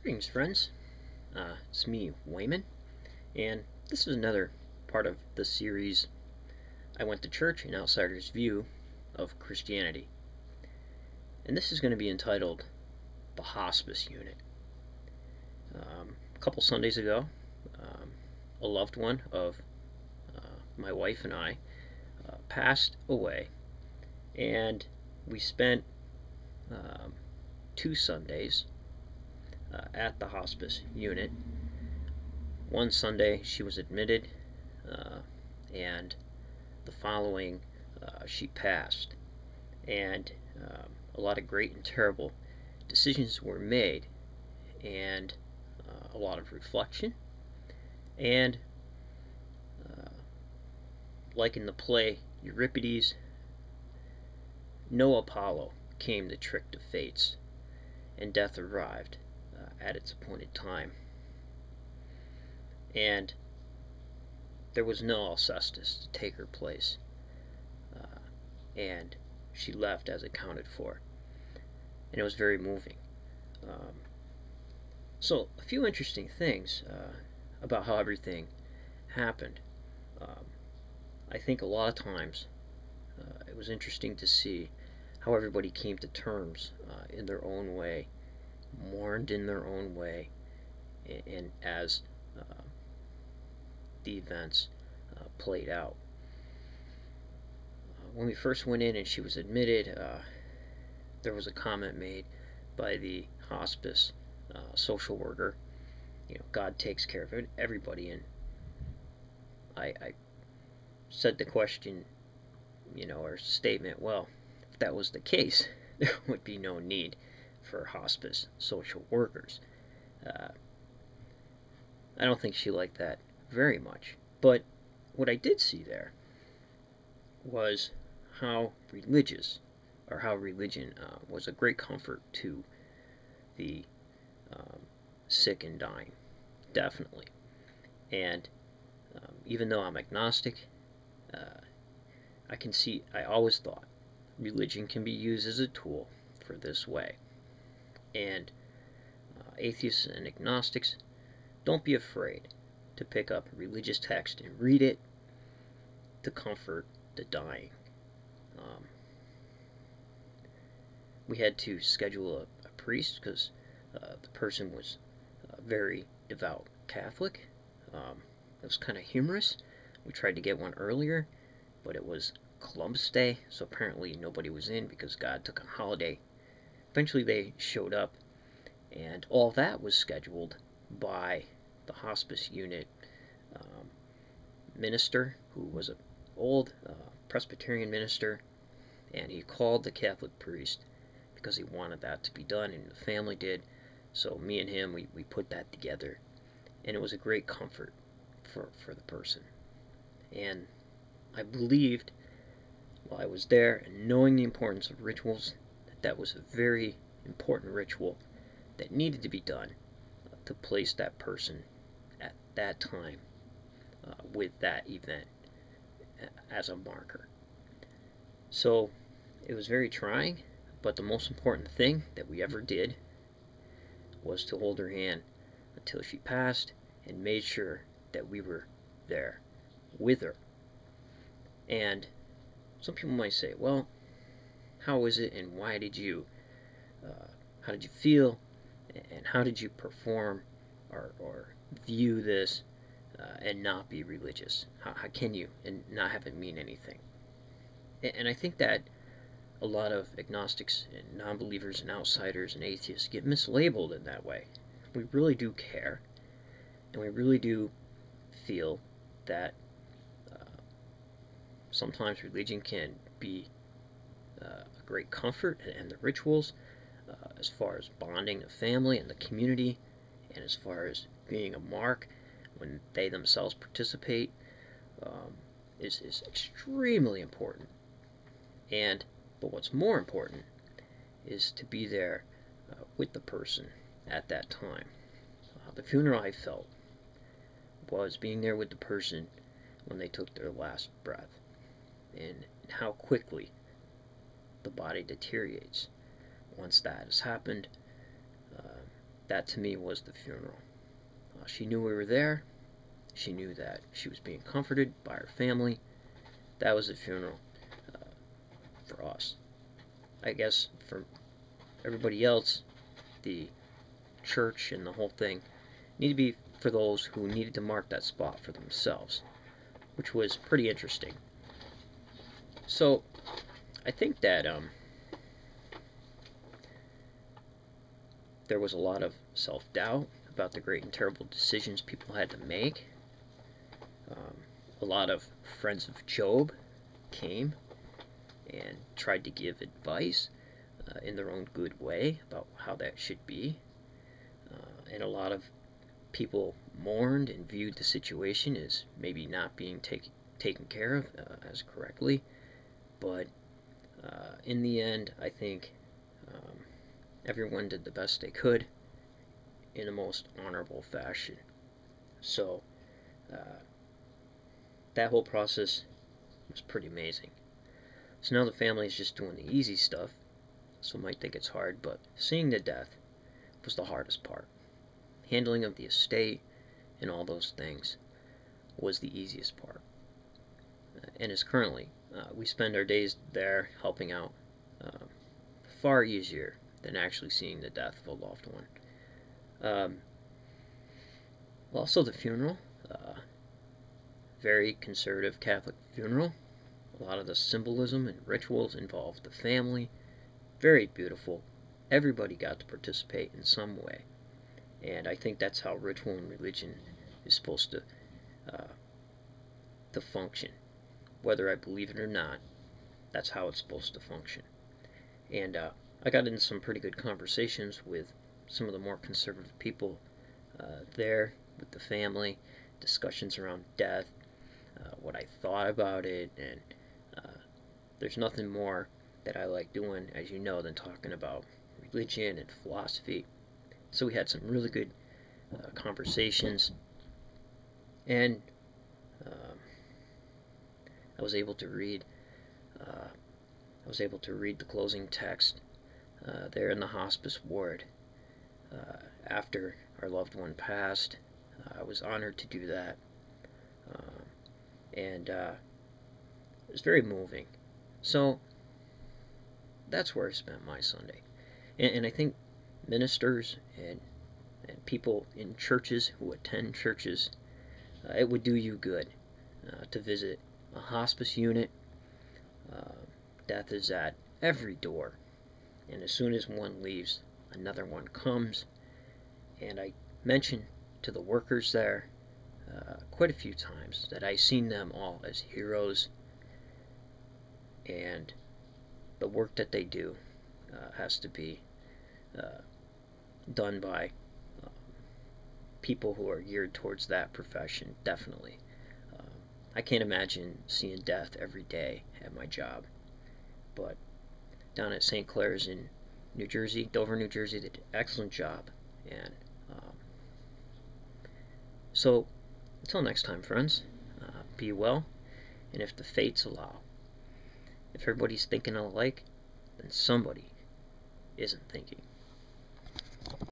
Greetings, friends. It's me, Wayman, and this is another part of the series I Went to Church, an Outsider's View of Christianity. And this is going to be entitled The Hospice Unit. A couple Sundays ago, a loved one of my wife and I passed away, and we spent 2 Sundays at the hospice unit. One Sunday she was admitted, and the following she passed. And a lot of great and terrible decisions were made, and a lot of reflection. And like in the play Euripides, no Apollo came to trick the fates, and death arrived at its appointed time. And there was no Alcestis to take her place, and she left as accounted for, and it was very moving. So a few interesting things about how everything happened. I think a lot of times it was interesting to see how everybody came to terms in their own way, mourned in their own way, and as the events played out. When we first went in and she was admitted, there was a comment made by the hospice social worker. God takes care of everybody, and I said the question, or statement, well, if that was the case, there would be no need for hospice social workers. I don't think she liked that very much. But what I did see there was how religion was a great comfort to the sick and dying, definitely. And even though I'm agnostic, I always thought religion can be used as a tool for this way. And atheists and agnostics, don't be afraid to pick up a religious text and read it to comfort the dying. We had to schedule a priest because the person was very devout Catholic. It was kind of humorous. We tried to get one earlier, but it was Columbus Day, so apparently nobody was in because God took a holiday. Eventually they showed up, and all that was scheduled by the hospice unit minister, who was an old Presbyterian minister, and he called the Catholic priest because he wanted that to be done, and the family did. So me and him, we put that together, and it was a great comfort for the person. And I believed while I was there, and knowing the importance of rituals, that was a very important ritual that needed to be done to place that person at that time with that event as a marker. So it was very trying, but the most important thing that we ever did was to hold her hand until she passed and made sure that we were there with her. And some people might say, well, how was it, and how did you feel, and how did you perform or view this and not be religious? How can you and not have it mean anything? And I think that a lot of agnostics and non-believers and outsiders and atheists get mislabeled in that way. We really do care, and we really do feel that sometimes religion can be a great comfort, and the rituals, as far as bonding the family and the community, and as far as being a mark when they themselves participate, is extremely important. But what's more important is to be there with the person at that time. The funeral I felt was being there with the person when they took their last breath, and how quickly the body deteriorates once that has happened. that to me was the funeral. She knew we were there. She knew that she was being comforted by her family. That was the funeral for us. I guess for everybody else, the church and the whole thing need to be for those who needed to mark that spot for themselves, which was pretty interesting. So I think that there was a lot of self-doubt about the great and terrible decisions people had to make. A lot of friends of Job came and tried to give advice in their own good way about how that should be. And a lot of people mourned and viewed the situation as maybe not being taken care of as correctly. But in the end, I think everyone did the best they could in the most honorable fashion. So that whole process was pretty amazing. So now the family is just doing the easy stuff. Some might think it's hard, but seeing the death was the hardest part. Handling of the estate and all those things was the easiest part. And is currently, we spend our days there helping out far easier than actually seeing the death of a loved one. Also the funeral, very conservative Catholic funeral. A lot of the symbolism and rituals involved the family. Very beautiful. Everybody got to participate in some way. And I think that's how ritual and religion is supposed to function. Whether I believe it or not, that's how it's supposed to function. And I got in some pretty good conversations with some of the more conservative people there with the family, discussions around death, what I thought about it, and there's nothing more that I like doing, as you know, than talking about religion and philosophy. So we had some really good conversations, and I was able to read the closing text there in the hospice ward after our loved one passed. I was honored to do that, and it was very moving. So that's where I spent my Sunday, and I think ministers and people in churches who attend churches, it would do you good to visit a hospice unit. Death is at every door, and as soon as one leaves, another one comes. And I mentioned to the workers there quite a few times that I seen them all as heroes, and the work that they do has to be done by people who are geared towards that profession, definitely. I can't imagine seeing death every day at my job. But down at St. Clair's in New Jersey, Dover, New Jersey, they did an excellent job. And so, until next time, friends, be well, and if the fates allow, if everybody's thinking alike, then somebody isn't thinking.